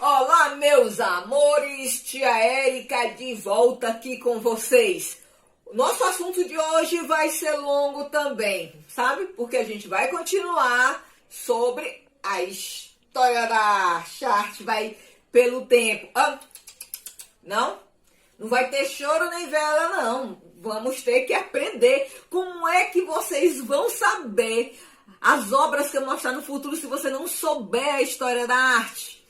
Olá, meus amores, tia Érica de volta aqui com vocês. O nosso assunto de hoje vai ser longo também, sabe? Porque a gente vai continuar sobre a história da arte, vai pelo tempo. Não vai ter choro nem vela, não. Vamos ter que aprender como é que vocês vão saber as obras que eu mostrar no futuro se você não souber a história da arte.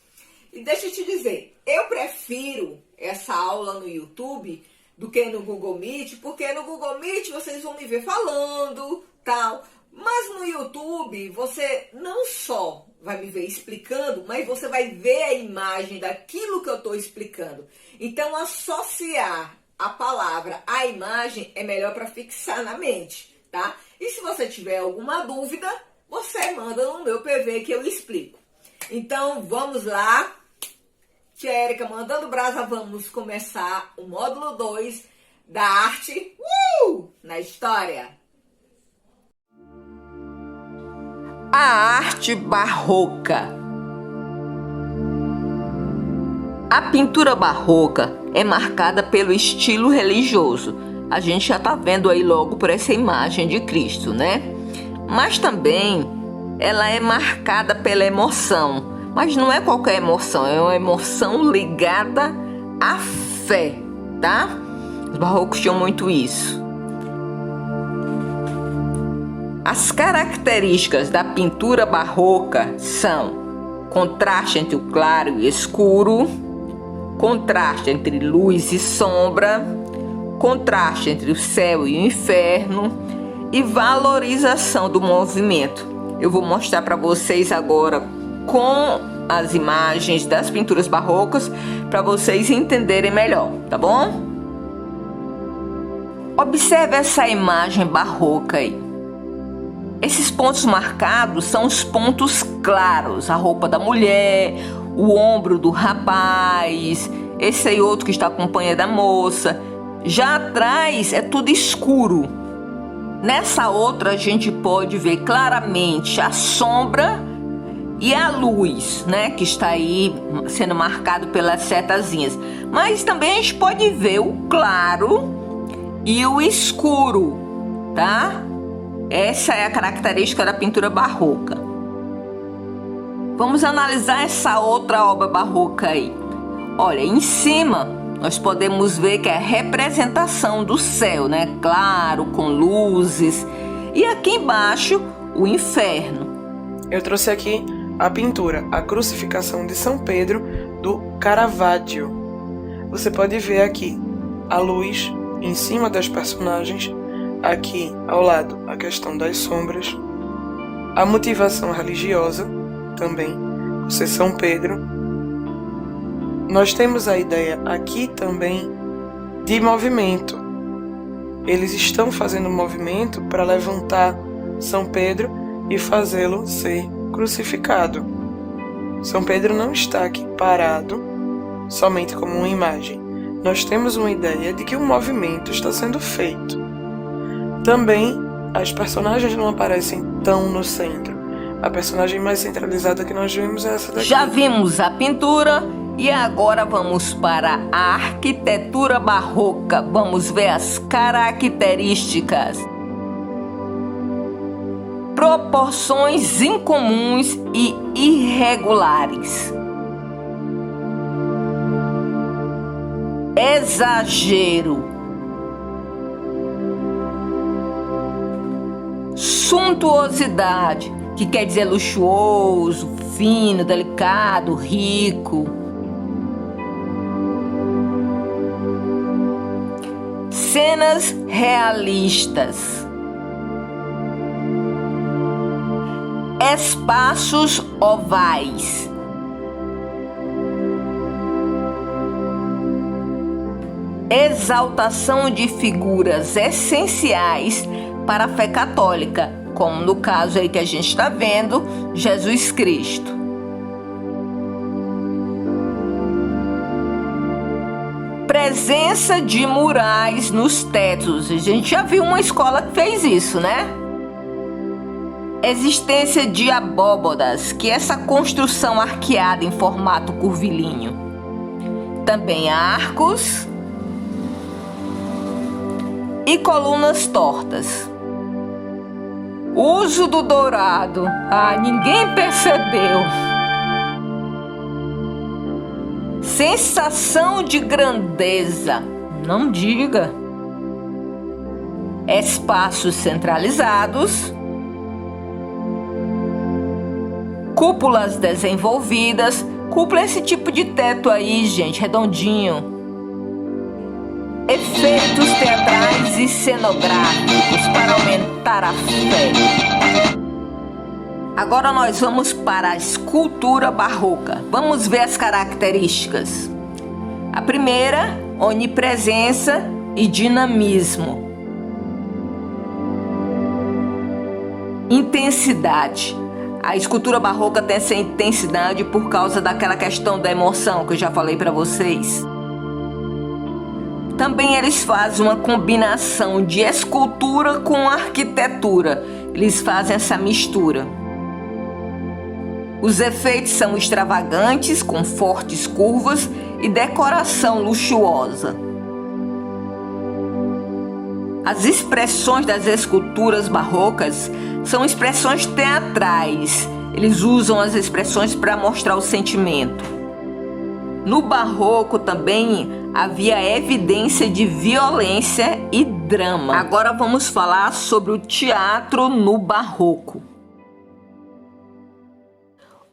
E deixa eu te dizer, eu prefiro essa aula no YouTube do que no Google Meet, porque no Google Meet vocês vão me ver falando, tal. Mas no YouTube você não só vai me ver explicando, mas você vai ver a imagem daquilo que eu estou explicando. Então associar a palavra à imagem é melhor para fixar na mente, tá? E se você tiver alguma dúvida, você manda no meu PV que eu explico. Então vamos lá. Tia Érica mandando brasa, vamos começar o módulo 2 da arte na história. A arte barroca. A pintura barroca é marcada pelo estilo religioso. A gente já tá vendo aí logo por essa imagem de Cristo, né? Mas também ela é marcada pela emoção. Mas não é qualquer emoção, é uma emoção ligada à fé, tá? Os barrocos tinham muito isso. As características da pintura barroca são contraste entre o claro e o escuro, contraste entre luz e sombra, contraste entre o céu e o inferno e valorização do movimento. Eu vou mostrar para vocês agora com as imagens das pinturas barrocas para vocês entenderem melhor, tá bom? Observe essa imagem barroca aí. Esses pontos marcados são os pontos claros, a roupa da mulher, o ombro do rapaz, esse aí outro que está acompanhando da moça. Já atrás é tudo escuro. Nessa outra a gente pode ver claramente a sombra e a luz, né, que está aí sendo marcado pelas setazinhas. Mas também a gente pode ver o claro e o escuro, tá? Essa é a característica da pintura barroca. Vamos analisar essa outra obra barroca aí. Olha, em cima nós podemos ver que é a representação do céu, né? Claro, com luzes. E aqui embaixo, o inferno. Eu trouxe aqui a pintura A Crucificação de São Pedro, do Caravaggio. Você pode ver aqui a luz em cima das personagens, aqui ao lado a questão das sombras, a motivação religiosa também, por ser São Pedro. Nós temos a ideia aqui também de movimento. Eles estão fazendo movimento para levantar São Pedro e fazê-lo ser crucificado. São Pedro não está aqui parado somente como uma imagem. Nós temos uma ideia de que um movimento está sendo feito. Também as personagens não aparecem tão no centro. A personagem mais centralizada que nós vimos é essa daqui. Já vimos a pintura e agora vamos para a arquitetura barroca. Vamos ver as características. Proporções incomuns e irregulares. Exagero. Suntuosidade, que quer dizer luxuoso, fino, delicado, rico. Cenas realistas. Espaços ovais. Exaltação de figuras essenciais para a fé católica, como no caso aí que a gente está vendo, Jesus Cristo. Presença de murais nos tetos. A gente já viu uma escola que fez isso, né? Existência de abóbodas, que é essa construção arqueada em formato curvilíneo. Também arcos e colunas tortas. Uso do dourado. Ninguém percebeu. Sensação de grandeza. Não diga. Espaços centralizados. Cúpulas desenvolvidas. Cúpula é esse tipo de teto aí, gente, redondinho. Efeitos teatrais e cenográficos para aumentar a fé. Agora nós vamos para a escultura barroca. Vamos ver as características. A primeira, onipresença e dinamismo. Intensidade. A escultura barroca tem essa intensidade por causa daquela questão da emoção que eu já falei para vocês. Também eles fazem uma combinação de escultura com arquitetura. Eles fazem essa mistura. Os efeitos são extravagantes, com fortes curvas e decoração luxuosa. As expressões das esculturas barrocas são expressões teatrais. Eles usam as expressões para mostrar o sentimento. No barroco também havia evidência de violência e drama. Agora vamos falar sobre o teatro no barroco.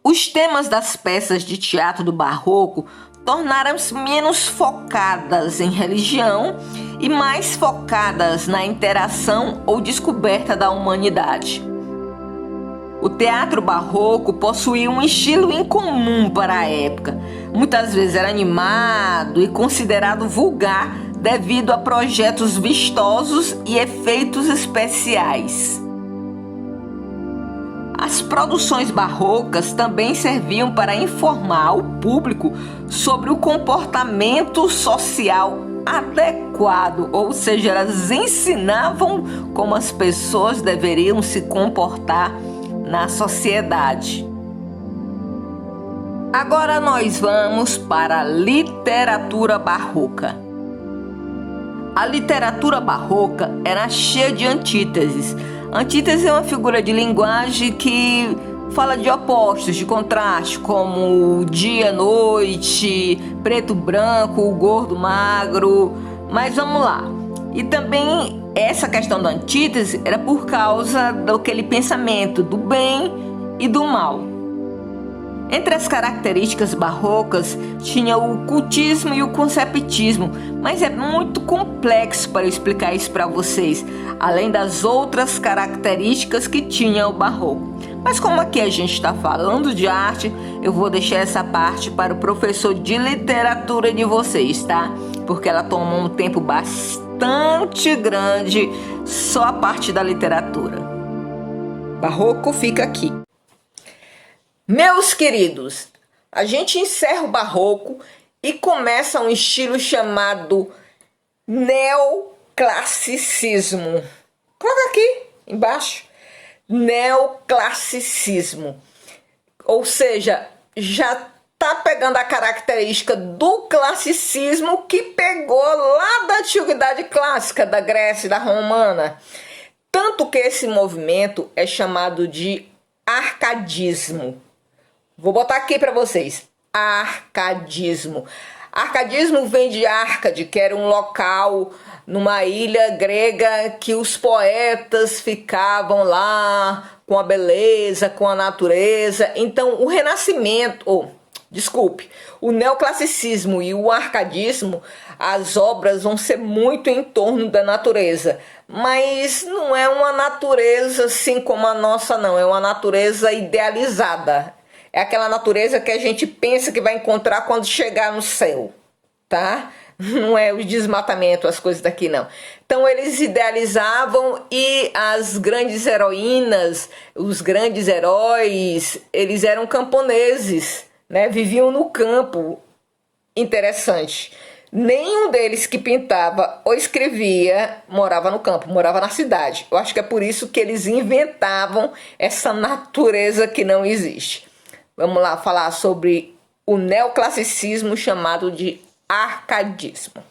Os temas das peças de teatro do barroco tornaram-se menos focadas em religião e mais focadas na interação ou descoberta da humanidade. O teatro barroco possuía um estilo incomum para a época. Muitas vezes era animado e considerado vulgar devido a projetos vistosos e efeitos especiais. As produções barrocas também serviam para informar o público sobre o comportamento social adequado, ou seja, elas ensinavam como as pessoas deveriam se comportar na sociedade. Agora nós vamos para a literatura barroca. A literatura barroca era cheia de antíteses. Antítese é uma figura de linguagem que fala de opostos, de contraste, como dia, noite, preto, branco, gordo, magro. Mas vamos lá. E também essa questão da antítese era por causa daquele pensamento do bem e do mal. Entre as características barrocas tinha o cultismo e o conceptismo, mas é muito complexo para eu explicar isso para vocês, além das outras características que tinha o barroco. Mas como aqui a gente está falando de arte, eu vou deixar essa parte para o professor de literatura de vocês, tá? Porque ela tomou um tempo bastante grande só a parte da literatura. Barroco fica aqui. Meus queridos, a gente encerra o barroco e começa um estilo chamado neoclassicismo. Coloca aqui embaixo. Neoclassicismo. Ou seja, já tá pegando a característica do classicismo que pegou lá da antiguidade clássica, da Grécia e da Romana. Tanto que esse movimento é chamado de arcadismo. Vou botar aqui para vocês. Arcadismo. Arcadismo vem de Árcade, que era um local numa ilha grega que os poetas ficavam lá com a beleza, com a natureza. Então, o Renascimento, o neoclassicismo e o arcadismo, as obras vão ser muito em torno da natureza. Mas não é uma natureza assim como a nossa, não. É uma natureza idealizada. É aquela natureza que a gente pensa que vai encontrar quando chegar no céu, tá? Não é o desmatamento, as coisas daqui, não. Então eles idealizavam e as grandes heroínas, os grandes heróis, eles eram camponeses, né? Viviam no campo. Interessante. Nenhum deles que pintava ou escrevia morava no campo, morava na cidade. Eu acho que é por isso que eles inventavam essa natureza que não existe. Vamos lá falar sobre o neoclassicismo, chamado de arcadismo.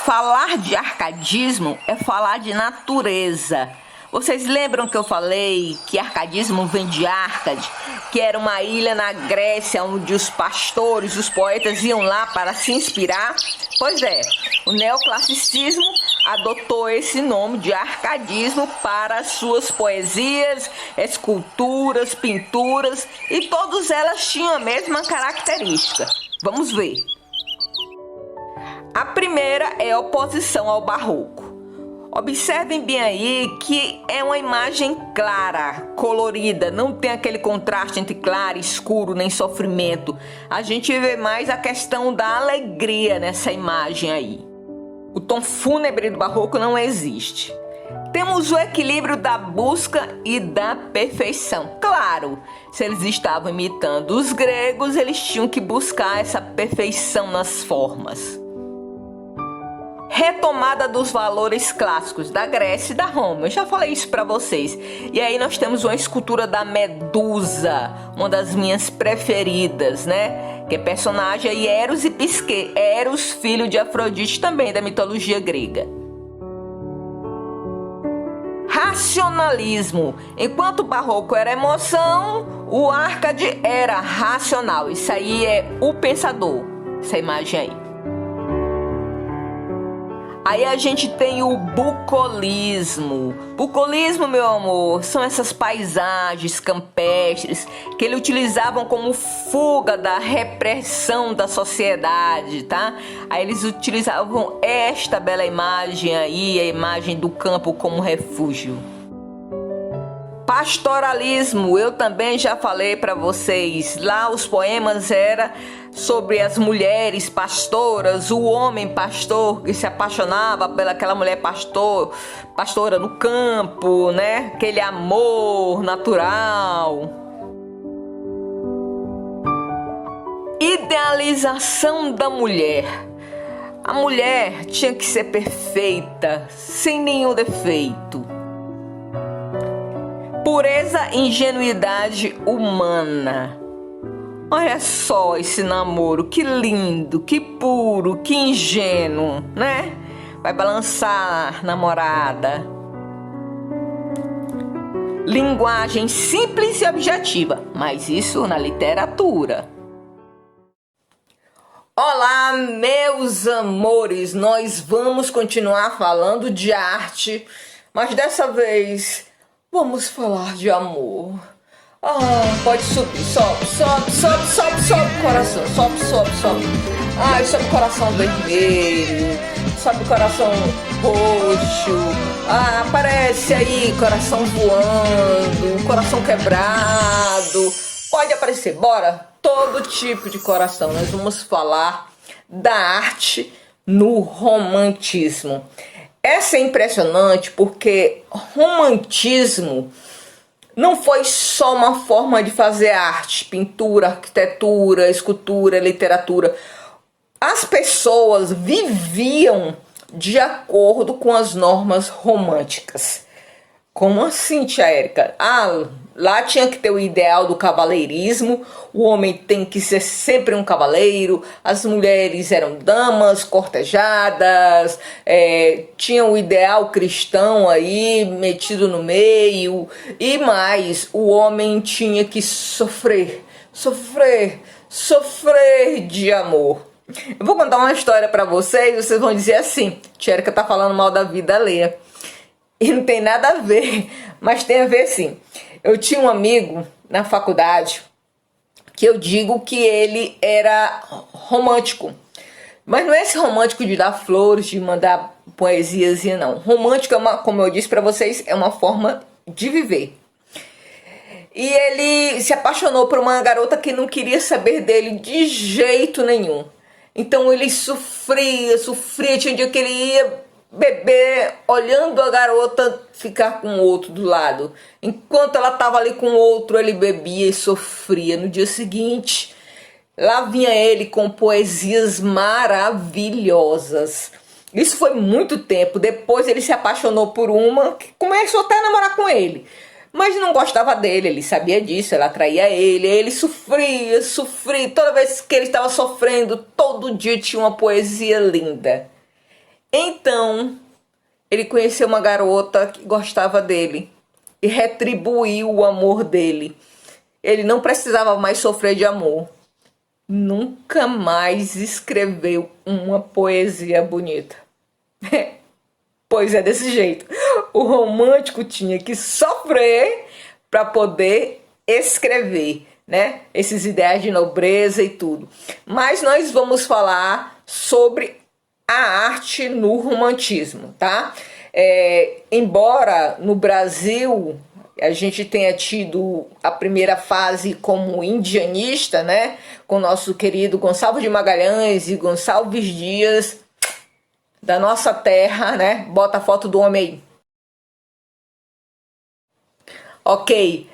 Falar de arcadismo é falar de natureza. Vocês lembram que eu falei que arcadismo vem de Arcade, que era uma ilha na Grécia onde os pastores, os poetas iam lá para se inspirar? Pois é, o neoclassicismo adotou esse nome de arcadismo para as suas poesias, esculturas, pinturas, e todas elas tinham a mesma característica. Vamos ver. A primeira é a oposição ao barroco. Observem bem aí que é uma imagem clara, colorida, não tem aquele contraste entre claro, escuro, nem sofrimento. A gente vê mais a questão da alegria nessa imagem aí. O tom fúnebre do barroco não existe. Temos o equilíbrio da busca e da perfeição. Claro, se eles estavam imitando os gregos, eles tinham que buscar essa perfeição nas formas. Retomada dos valores clássicos da Grécia e da Roma. Eu já falei isso para vocês. E aí nós temos uma escultura da Medusa, uma das minhas preferidas, né? Que é personagem aí Eros e Psique. Eros, filho de Afrodite, também da mitologia grega. Racionalismo. Enquanto o barroco era emoção, o Arcade era racional. Isso aí é o pensador, essa imagem aí. Aí a gente tem o bucolismo. Bucolismo, meu amor, são essas paisagens campestres que eles utilizavam como fuga da repressão da sociedade, tá? Aí eles utilizavam esta bela imagem aí, a imagem do campo, como refúgio. Pastoralismo, eu também já falei para vocês. Lá os poemas eram sobre as mulheres pastoras, o homem pastor que se apaixonava pelaquela mulher pastora no campo, né? Aquele amor natural. Idealização da mulher. A mulher tinha que ser perfeita, sem nenhum defeito. Pureza e ingenuidade humana. Olha só esse namoro, que lindo, que puro, que ingênuo, né? Vai balançar, namorada. Linguagem simples e objetiva, mas isso na literatura. Olá, meus amores, nós vamos continuar falando de arte, mas dessa vez vamos falar de amor. Pode subir, sobe, coração, sobe. Ai, sobe o coração vermelho, sobe o coração roxo. Aparece aí, coração voando, coração quebrado. Pode aparecer, bora. Todo tipo de coração. Nós vamos falar da arte no romantismo. Essa é impressionante porque romantismo não foi só uma forma de fazer arte, pintura, arquitetura, escultura, literatura. As pessoas viviam de acordo com as normas românticas. Como assim, tia Érica? Lá tinha que ter o ideal do cavaleirismo, o homem tem que ser sempre um cavaleiro, as mulheres eram damas cortejadas, tinha o ideal cristão aí metido no meio, e mais, o homem tinha que sofrer de amor. Eu vou contar uma história pra vocês vão dizer assim, tia Érica tá falando mal da vida alheia. E não tem nada a ver, mas tem a ver sim. Eu tinha um amigo na faculdade que eu digo que ele era romântico. Mas não é esse romântico de dar flores, de mandar poesias, não. Romântico, como eu disse para vocês, é uma forma de viver. E ele se apaixonou por uma garota que não queria saber dele de jeito nenhum. Então ele sofria. Tinha um dia que ele ia beber, olhando a garota ficar com outro do lado. Enquanto ela estava ali com outro, ele bebia e sofria. No dia seguinte, Lá vinha ele com poesias maravilhosas. Isso foi muito tempo. Depois ele se apaixonou por uma que começou até a namorar com ele. Mas não gostava dele, ele sabia disso, ela traía ele sofria. Toda vez que ele estava sofrendo, todo dia tinha uma poesia linda. Então, ele conheceu uma garota que gostava dele e retribuiu o amor dele. Ele não precisava mais sofrer de amor. Nunca mais escreveu uma poesia bonita. Pois é desse jeito. O romântico tinha que sofrer para poder escrever, né? Esses ideais de nobreza e tudo. Mas nós vamos falar sobre a arte no romantismo, tá? Embora no Brasil a gente tenha tido a primeira fase como indianista, né? Com nosso querido Gonçalves de Magalhães e Gonçalves Dias, da nossa terra, né? Bota a foto do homem aí. Ok.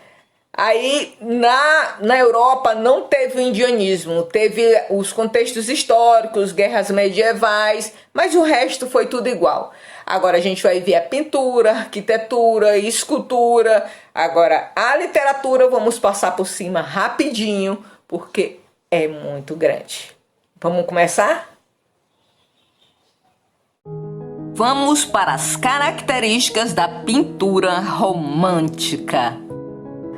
Aí na Europa não teve o indianismo, teve os contextos históricos, guerras medievais, mas o resto foi tudo igual. Agora a gente vai ver a pintura, arquitetura, escultura. Agora a literatura vamos passar por cima rapidinho, porque é muito grande. Vamos começar? Vamos para as características da pintura romântica.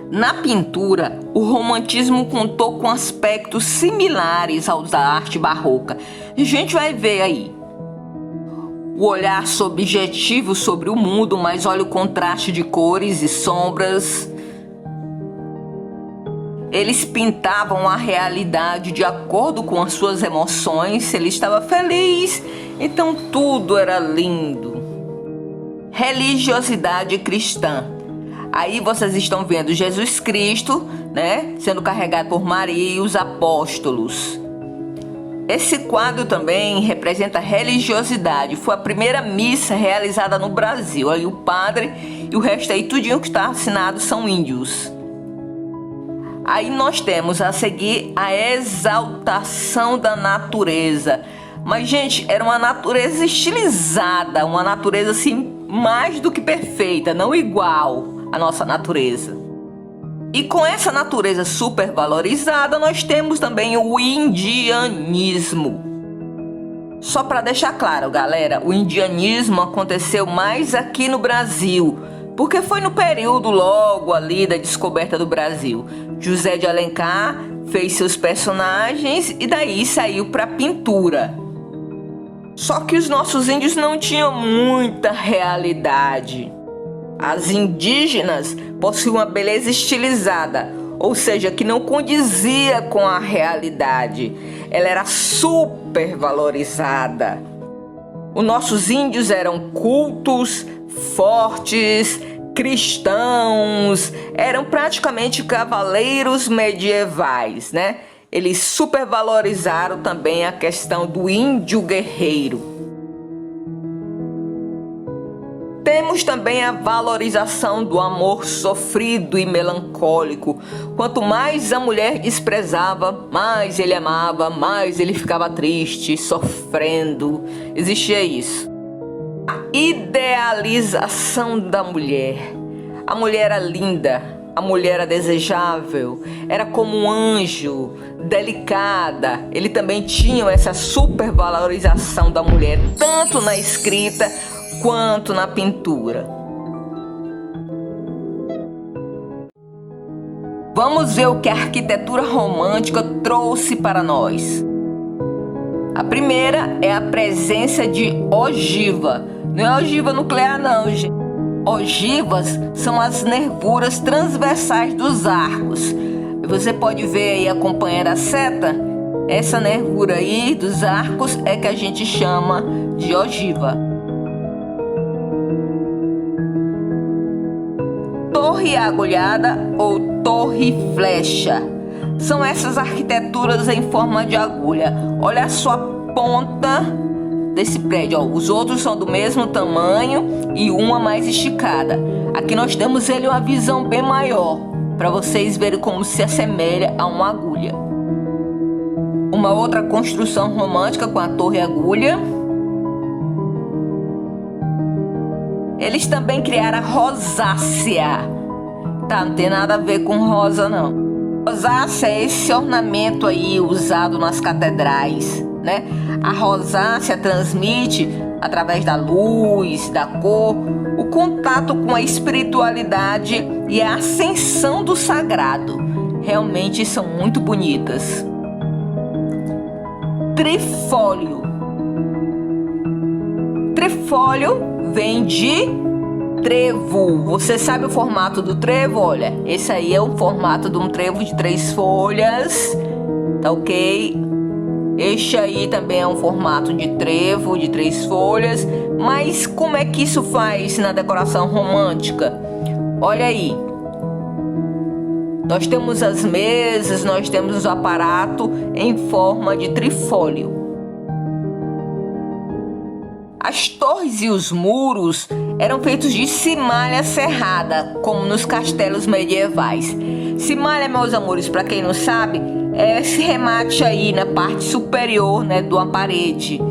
Na pintura, o romantismo contou com aspectos similares aos da arte barroca. A gente vai ver aí. O olhar subjetivo sobre o mundo, mas olha o contraste de cores e sombras. Eles pintavam a realidade de acordo com as suas emoções. Se ele estava feliz, então tudo era lindo. Religiosidade cristã. Aí vocês estão vendo Jesus Cristo, né, sendo carregado por Maria e os apóstolos. Esse quadro também representa religiosidade. Foi a primeira missa realizada no Brasil. Aí o padre e o resto aí, tudinho que está assinado, são índios. Aí nós temos a seguir a exaltação da natureza. Mas, gente, era uma natureza estilizada, uma natureza assim mais do que perfeita, não igual à nossa natureza. E com essa natureza supervalorizada, nós temos também o indianismo. Só para deixar claro, galera, o indianismo aconteceu mais aqui no Brasil, porque foi no período logo ali da descoberta do Brasil. José de Alencar fez seus personagens e daí saiu para pintura. Só que os nossos índios não tinham muita realidade. As indígenas possuíam uma beleza estilizada, ou seja, que não condizia com a realidade. Ela era super valorizada. Os nossos índios eram cultos, fortes, cristãos, eram praticamente cavaleiros medievais, né? Eles supervalorizaram também a questão do índio guerreiro. Temos também a valorização do amor sofrido e melancólico. Quanto mais a mulher desprezava, mais ele amava, mais ele ficava triste, sofrendo. Existia isso. A idealização da mulher. A mulher era linda, a mulher era desejável, era como um anjo, delicada. Ele também tinha essa supervalorização da mulher, tanto na escrita quanto na pintura. Vamos ver o que a arquitetura romântica trouxe para nós. A primeira é a presença de ogiva. Não é ogiva nuclear não, gente. Ogivas são as nervuras transversais dos arcos. Você pode ver aí acompanhando a seta. Essa nervura aí dos arcos é que a gente chama de ogiva. Torre agulhada ou torre flecha. São essas arquiteturas em forma de agulha. Olha só a ponta desse prédio. Ó. Os outros são do mesmo tamanho e uma mais esticada. Aqui nós temos ele uma visão bem maior, para vocês verem como se assemelha a uma agulha. uma outra construção romântica com a torre e agulha. Eles também criaram a rosácea. Tá, não tem nada a ver com rosa, não. Rosácea é esse ornamento aí usado nas catedrais, né? A rosácea transmite, através da luz, da cor, o contato com a espiritualidade e a ascensão do sagrado. Realmente são muito bonitas. Trifólio. Trifólio vem de trevo. Você sabe o formato do trevo? Olha, esse aí é o formato de um trevo de 3 folhas, tá ok? Este aí também é um formato de trevo de 3 folhas. Mas como é que isso faz na decoração romântica? Olha aí. Nós temos as mesas, nós temos o aparato em forma de trifólio. As torres e os muros eram feitos de cimalha serrada, como nos castelos medievais. Cimalha, meus amores, para quem não sabe, é esse remate aí na parte superior, né, de uma parede.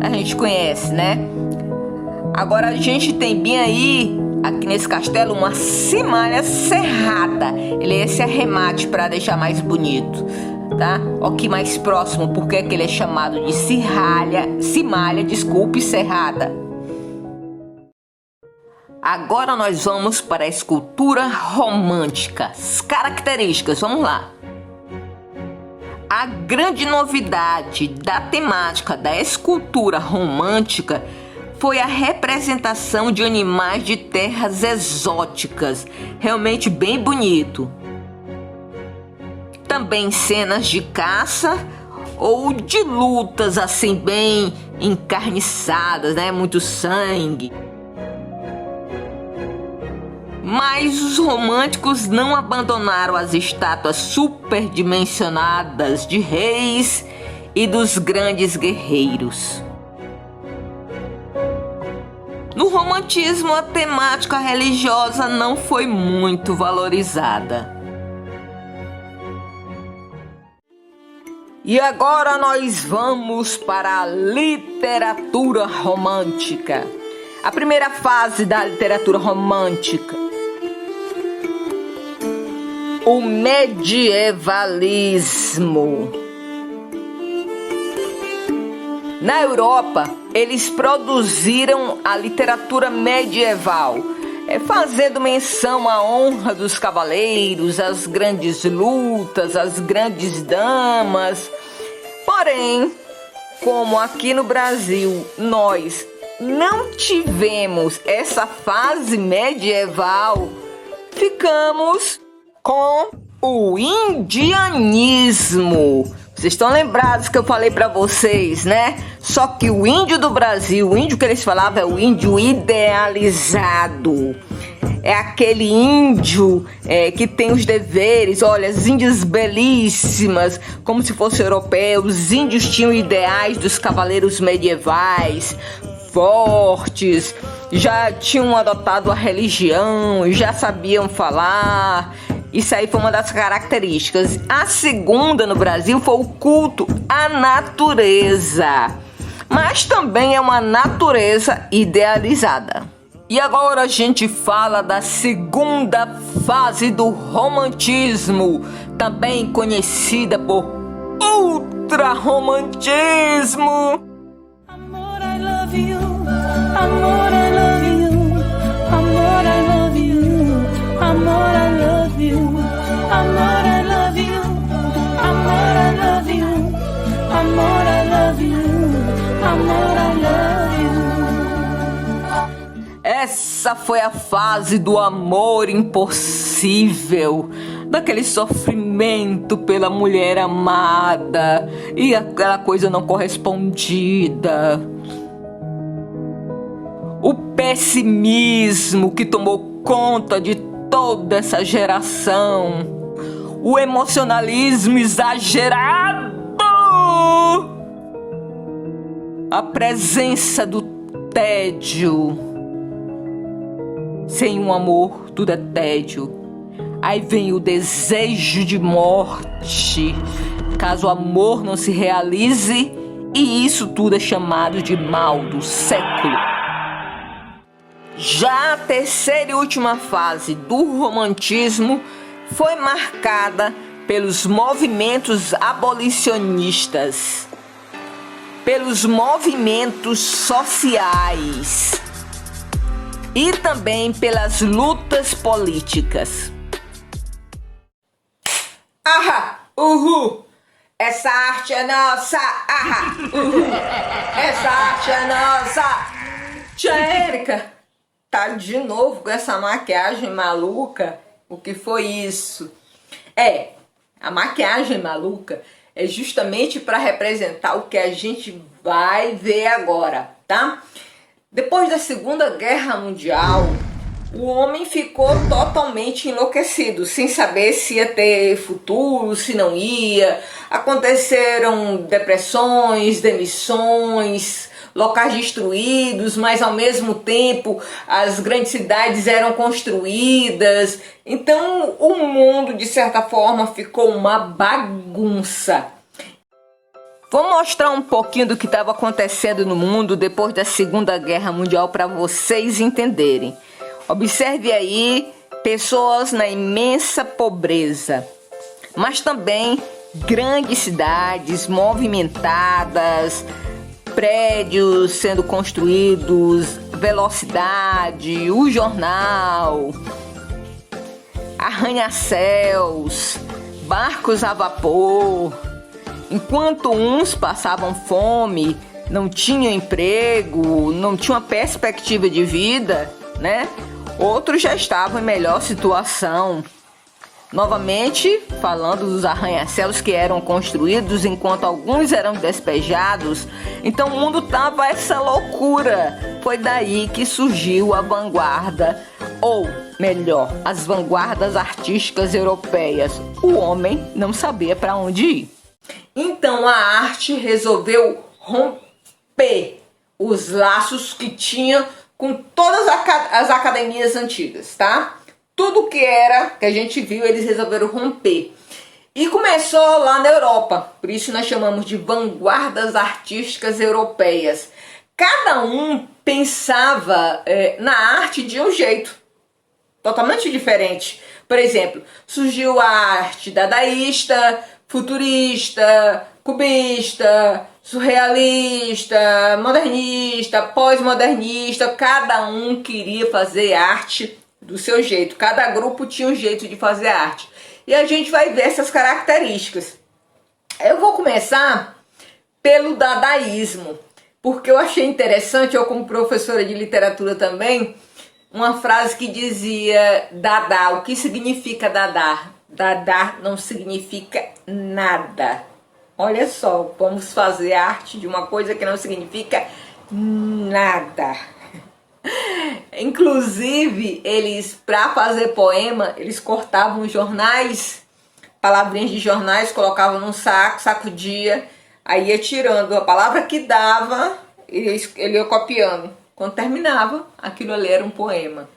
A gente conhece, né? Agora a gente tem bem aí, aqui nesse castelo, uma cimalha serrada. Ele é esse arremate para deixar mais bonito, tá? Aqui mais próximo, porque é que ele é chamado de cimalha, desculpe, serrada. Agora nós vamos para a escultura romântica. As características, vamos lá. A grande novidade da temática da escultura romântica foi a representação de animais de terras exóticas, realmente bem bonito. Também cenas de caça ou de lutas assim bem encarniçadas, né? Muito sangue. Mas os românticos não abandonaram as estátuas superdimensionadas de reis e dos grandes guerreiros. No romantismo, a temática religiosa não foi muito valorizada. E agora nós vamos para a literatura romântica. A primeira fase da literatura romântica. O medievalismo. Na Europa, eles produziram a literatura medieval, fazendo menção à honra dos cavaleiros, às grandes lutas, às grandes damas. Porém, como aqui no Brasil nós não tivemos essa fase medieval, ficamos com o indianismo. Vocês estão lembrados que eu falei para vocês, né? Só que o índio do Brasil, o índio que eles falavam é o índio idealizado. É aquele índio que tem os deveres. Olha, as índias belíssimas, como se fossem europeus. Os índios tinham ideais dos cavaleiros medievais, fortes, já tinham adotado a religião, já sabiam falar. Isso aí foi uma das características. A segunda no Brasil foi o culto à natureza, mas também é uma natureza idealizada. E agora a gente fala da segunda fase do romantismo, também conhecida por ultrarromantismo. Amor, I love you. Amor, I love you. Amor, I love you. Amor, I love you. Amor, I love you. Amor, I love you. Amor, I love you. Amor, I love you. Essa foi a fase do amor impossível, daquele sofrimento pela mulher amada e aquela coisa não correspondida. O pessimismo que tomou conta de toda essa geração. O emocionalismo exagerado. A presença do tédio. Sem um amor, tudo é tédio. Aí vem o desejo de morte. caso o amor não se realize, e isso tudo é chamado de mal do século. Já a terceira e última fase do romantismo foi marcada pelos movimentos abolicionistas, pelos movimentos sociais e também pelas lutas políticas. Ahá, uhul! Essa arte é nossa! Ahá, uhul! Essa arte é nossa! Tia Érica, tá de novo com essa maquiagem maluca? O que foi isso? A maquiagem maluca é justamente para representar o que a gente vai ver agora, tá? Depois da Segunda Guerra Mundial, o homem ficou totalmente enlouquecido, sem saber se ia ter futuro, se não ia. Aconteceram depressões, demissões, locais destruídos, mas ao mesmo tempo as grandes cidades eram construídas. Então o mundo, de certa forma, ficou uma bagunça. Vou mostrar um pouquinho do que estava acontecendo no mundo depois da Segunda Guerra Mundial para vocês entenderem. Observe aí pessoas na imensa pobreza, mas também grandes cidades movimentadas, prédios sendo construídos, velocidade, o jornal, arranha-céus, barcos a vapor. Enquanto uns passavam fome, não tinham emprego, não tinham uma perspectiva de vida, né? Outros já estavam em melhor situação. Novamente, falando dos arranha-céus que eram construídos enquanto alguns eram despejados, então o mundo estava essa loucura. Foi daí que surgiu a vanguarda, ou melhor, as vanguardas artísticas europeias. O homem não sabia para onde ir. Então a arte resolveu romper os laços que tinha com todas as academias antigas, tá? Tudo que a gente viu, eles resolveram romper. E começou lá na Europa, por isso nós chamamos de vanguardas artísticas europeias. Cada um pensava na arte de um jeito totalmente diferente. Por exemplo, surgiu a arte dadaísta, futurista, cubista, surrealista, modernista, pós-modernista. Cada um queria fazer arte do seu jeito. Cada grupo tinha um jeito de fazer arte. E a gente vai ver essas características. Eu vou começar pelo dadaísmo, porque eu achei interessante, eu como professora de literatura também, uma frase que dizia Dada. O que significa Dada? Dada não significa nada. Olha só, vamos fazer arte de uma coisa que não significa nada. Inclusive, eles, para fazer poema, eles cortavam jornais, palavrinhas de jornais, colocavam num saco, sacudia, aí ia tirando a palavra que dava, ele ia copiando. Quando terminava, aquilo ali era um poema.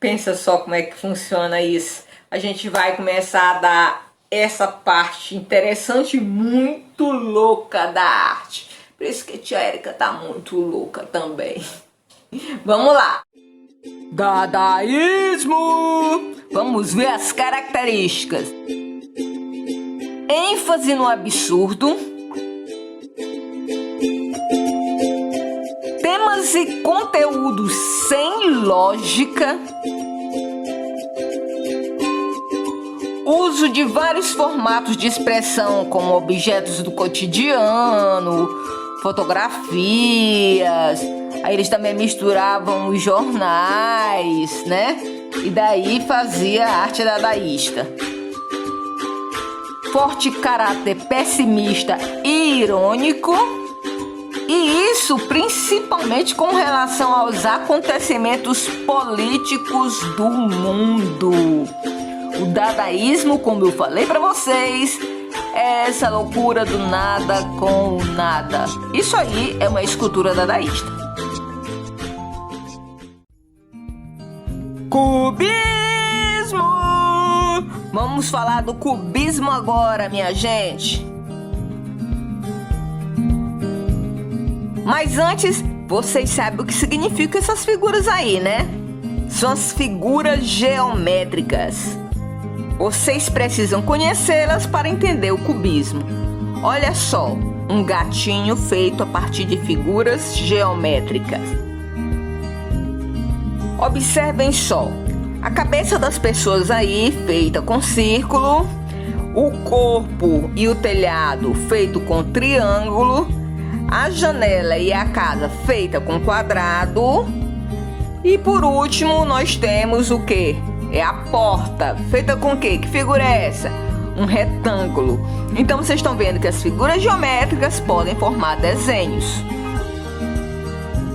Pensa só como é que funciona isso. A gente vai começar a dar essa parte interessante, muito louca da arte. Por isso que a tia Érica tá muito louca também. Vamos lá. Dadaísmo. Vamos ver as características. ênfase no absurdo, temas e conteúdos sem lógica, uso de vários formatos de expressão, como objetos do cotidiano, fotografias. Aí eles também misturavam os jornais, né? E daí fazia a arte dadaísta. Forte caráter pessimista e irônico. E isso principalmente com relação aos acontecimentos políticos do mundo. O dadaísmo, como eu falei para vocês, é essa loucura do nada com o nada. Isso aí é uma escultura dadaísta. Cubismo, Vamos falar do cubismo agora, minha gente. Mas antes, vocês sabem o que significam essas figuras aí, né? São as figuras geométricas. Vocês precisam conhecê-las para entender o cubismo. Olha só, um gatinho feito a partir de figuras geométricas. Observem só, a cabeça das pessoas aí feita com círculo, o corpo e o telhado feito com triângulo, a janela e a casa feita com quadrado e por último nós temos o que? É a porta, feita com o quê? Que figura é essa? Um retângulo. Então vocês estão vendo que as figuras geométricas podem formar desenhos.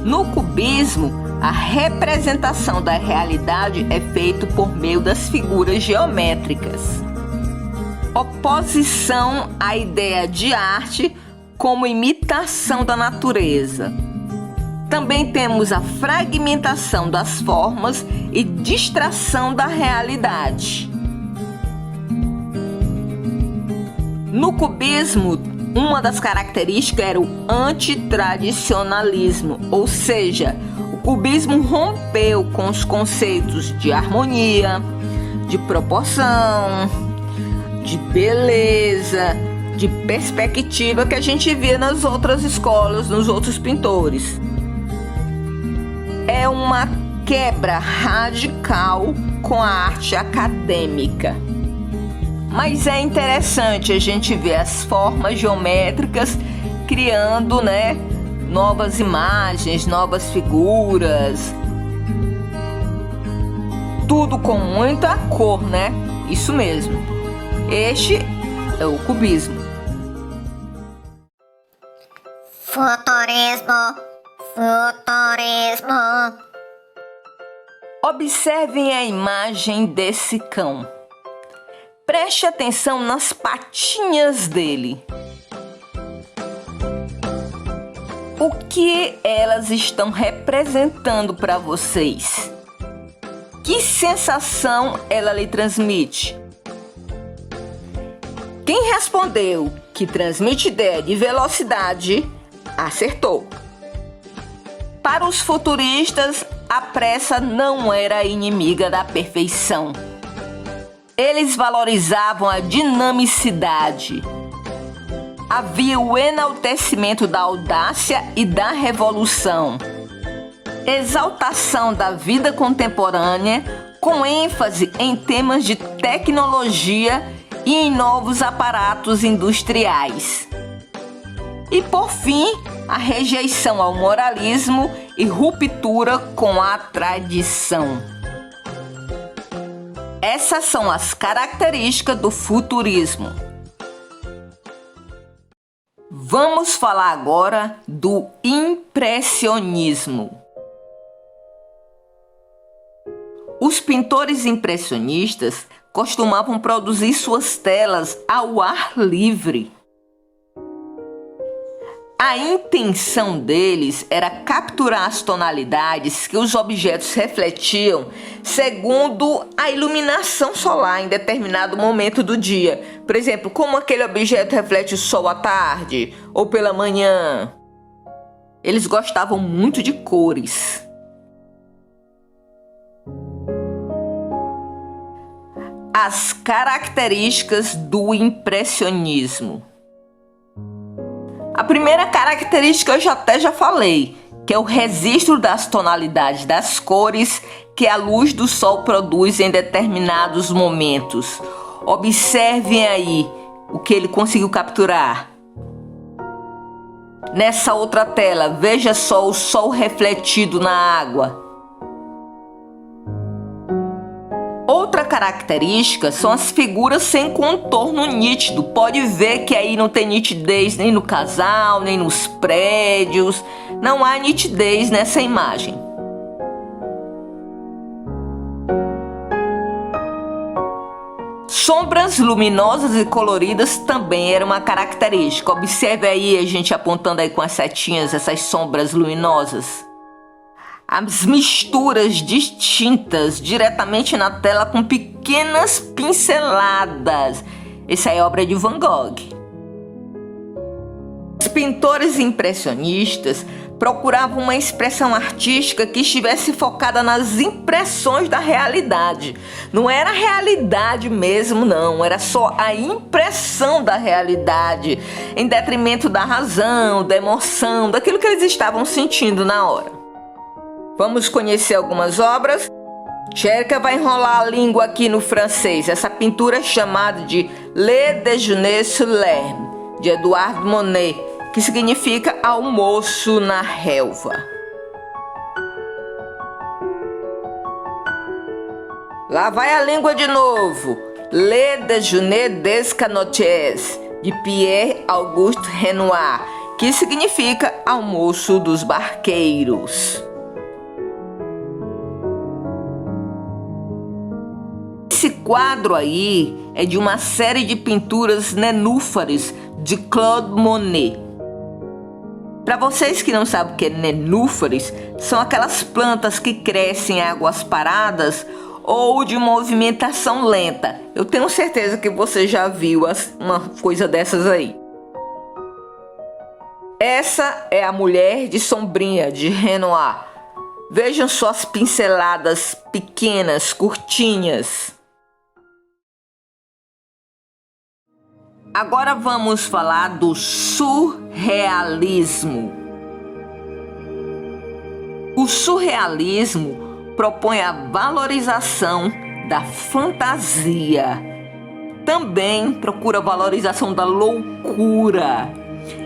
No cubismo, a representação da realidade é feita por meio das figuras geométricas. Oposição à ideia de arte como imitação da natureza. Também temos a fragmentação das formas e distração da realidade. No cubismo, uma das características era o antitradicionalismo, ou seja, o cubismo rompeu com os conceitos de harmonia, de proporção, de beleza, de perspectiva que a gente via nas outras escolas, nos outros pintores. É uma quebra radical com a arte acadêmica. Mas é interessante a gente ver as formas geométricas criando, né, novas imagens, novas figuras. Tudo com muita cor, né? Isso mesmo. Este é o cubismo. Futurismo. Observem a imagem desse cão. Preste atenção nas patinhas dele. O que elas estão representando para vocês? Que sensação ela lhe transmite? Quem respondeu que transmite ideia de velocidade, acertou. Para os futuristas, a pressa não era inimiga da perfeição. Eles valorizavam a dinamicidade. Havia o enaltecimento da audácia e da revolução. Exaltação da vida contemporânea, com ênfase em temas de tecnologia e em novos aparatos industriais. E por fim, a rejeição ao moralismo e ruptura com a tradição. Essas são as características do futurismo. Vamos falar agora do impressionismo. Os pintores impressionistas costumavam produzir suas telas ao ar livre. A intenção deles era capturar as tonalidades que os objetos refletiam segundo a iluminação solar em determinado momento do dia. Por exemplo, como aquele objeto reflete o sol à tarde ou pela manhã. Eles gostavam muito de cores. As características do impressionismo. A primeira característica eu já falei, que é o registro das tonalidades das cores que a luz do sol produz em determinados momentos. Observem aí o que ele conseguiu capturar. Nessa outra tela, veja só o sol refletido na água. Outra característica são as figuras sem contorno nítido. Pode ver que aí não tem nitidez nem no casal, nem nos prédios. Não há nitidez nessa imagem. Sombras luminosas e coloridas também era uma característica. Observe aí a gente apontando aí com as setinhas essas sombras luminosas. as misturas distintas diretamente na tela com pequenas pinceladas. Essa é obra de Van Gogh. Os pintores impressionistas procuravam uma expressão artística que estivesse focada nas impressões da realidade. Não era a realidade mesmo, não. Era só a impressão da realidade, em detrimento da razão, da emoção, daquilo que eles estavam sentindo na hora. Vamos conhecer algumas obras? Tcherka vai enrolar a língua aqui no francês. Essa pintura é chamada de Le Déjeuner sur l'herbe, de Edouard Monet, que significa almoço na relva. Lá vai a língua de novo. Le Déjeuner des Canotiers, de Pierre-Auguste Renoir, que significa almoço dos barqueiros. Esse quadro aí é de uma série de pinturas nenúfares de Claude Monet. Para vocês que não sabem o que é nenúfares, são aquelas plantas que crescem em águas paradas ou de movimentação lenta. Eu tenho certeza que você já viu uma coisa dessas aí. Essa é a Mulher de Sombrinha, de Renoir. Vejam só as pinceladas pequenas, curtinhas. Agora vamos falar do surrealismo. O surrealismo propõe a valorização da fantasia. Também procura a valorização da loucura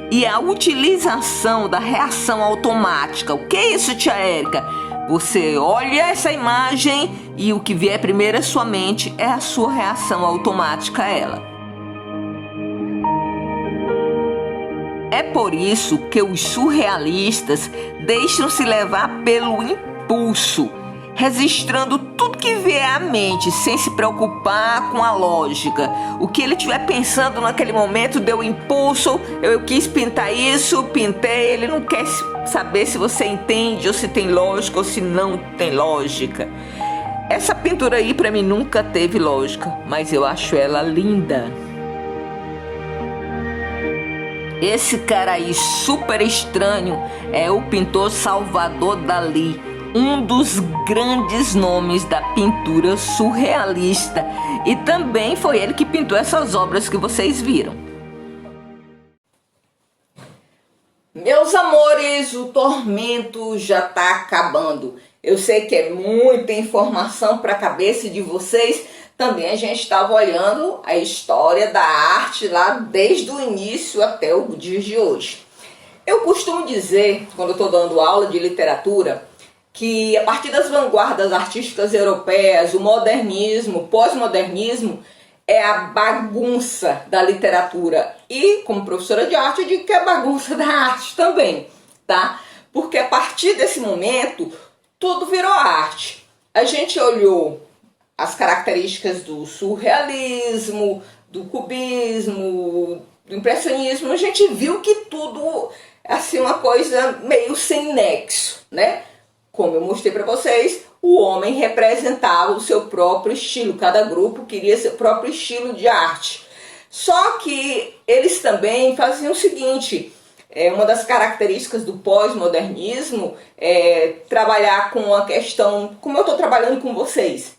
e a utilização da reação automática. O que é isso, tia Érica? Você olha essa imagem e o que vier primeiro à sua mente é a sua reação automática a ela. É por isso que os surrealistas deixam-se levar pelo impulso, registrando tudo que vier à mente, sem se preocupar com a lógica. O que ele estiver pensando naquele momento deu impulso, eu quis pintar isso, pintei. Ele não quer saber se você entende, ou se tem lógica, ou se não tem lógica. Essa pintura aí para mim nunca teve lógica, mas eu acho ela linda. Esse cara aí super estranho é o pintor Salvador Dalí, um dos grandes nomes da pintura surrealista, e também foi ele que pintou essas obras que vocês viram. Meus amores, o tormento já tá acabando. Eu sei que é muita informação para a cabeça de vocês. Também a gente estava olhando a história da arte lá desde o início até o dia de hoje. Eu costumo dizer, quando eu estou dando aula de literatura, que a partir das vanguardas artísticas europeias, o modernismo, o pós-modernismo, é a bagunça da literatura. E, como professora de arte, eu digo que é a bagunça da arte também, tá? Porque a partir desse momento, tudo virou arte. A gente olhou as características do surrealismo, do cubismo, do impressionismo. A gente viu que tudo é assim, uma coisa meio sem nexo, né? Como eu mostrei para vocês, o homem representava o seu próprio estilo. Cada grupo queria seu próprio estilo de arte. Só que eles também faziam o seguinte: uma das características do pós-modernismo é trabalhar com a questão, como eu estou trabalhando com vocês,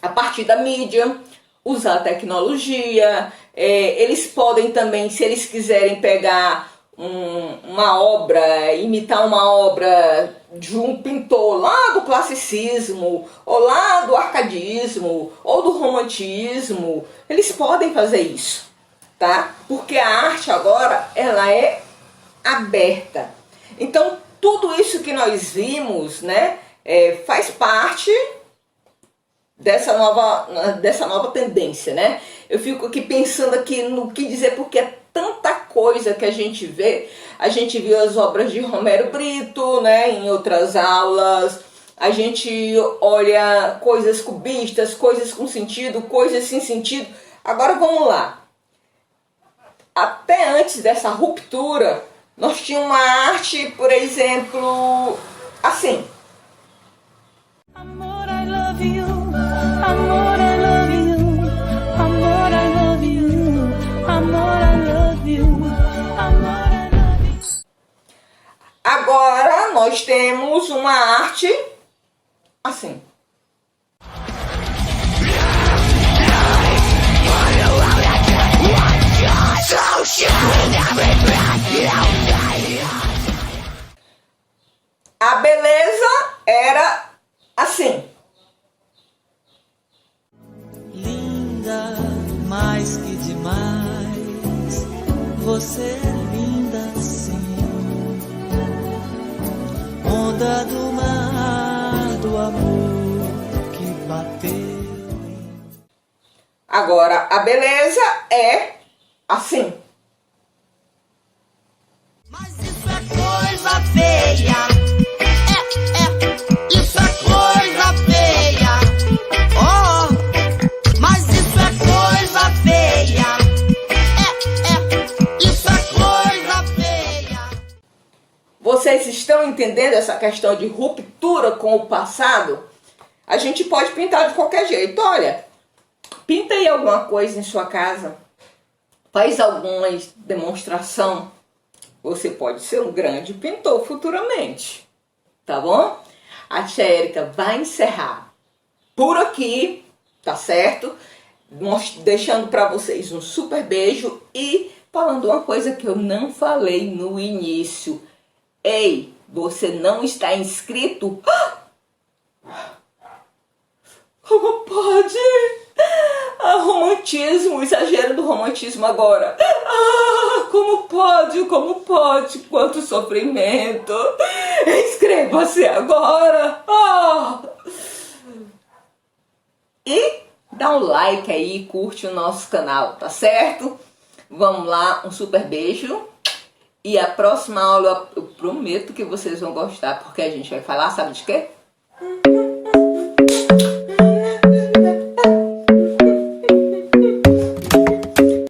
a partir da mídia, usar a tecnologia. Eles podem também, se eles quiserem pegar uma obra, imitar uma obra de um pintor lá do classicismo, ou lá do arcadismo, ou do romantismo, eles podem fazer isso, tá? Porque a arte agora, ela é aberta. Então, tudo isso que nós vimos, né, faz parte dessa nova tendência, né? Eu fico aqui pensando aqui no que dizer, porque é tanta coisa que a gente vê. A gente viu as obras de Romero Brito, né, em outras aulas. A gente olha coisas cubistas, coisas com sentido, coisas sem sentido. Agora vamos lá. Até antes dessa ruptura, nós tínhamos uma arte, por exemplo, assim, nós temos uma arte assim. A beleza era assim. Linda, mais que demais, você é linda sim. Onda do mar, do amor que bateu em... Agora, a beleza é assim. Mas isso é coisa feia. Isso é coisa feia. Oh, mas isso é coisa feia. Isso é coisa feia. Vocês estão entendendo essa questão de ruptura com o passado? A gente pode pintar de qualquer jeito. Olha, pinta aí alguma coisa em sua casa. Faz alguma demonstração. Você pode ser um grande pintor futuramente. Tá bom? A tia Érica vai encerrar por aqui, tá certo? Deixando para vocês um super beijo e falando uma coisa que eu não falei no início. Ei, você não está inscrito? Como pode? Romantismo, exagero do romantismo agora. Como pode? Como pode? Quanto sofrimento. Inscreva-se agora. E dá um like aí, curte o nosso canal, tá certo? Vamos lá, um super beijo. E a próxima aula eu prometo que vocês vão gostar, porque a gente vai falar, sabe de quê?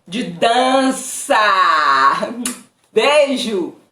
De dança! Beijo!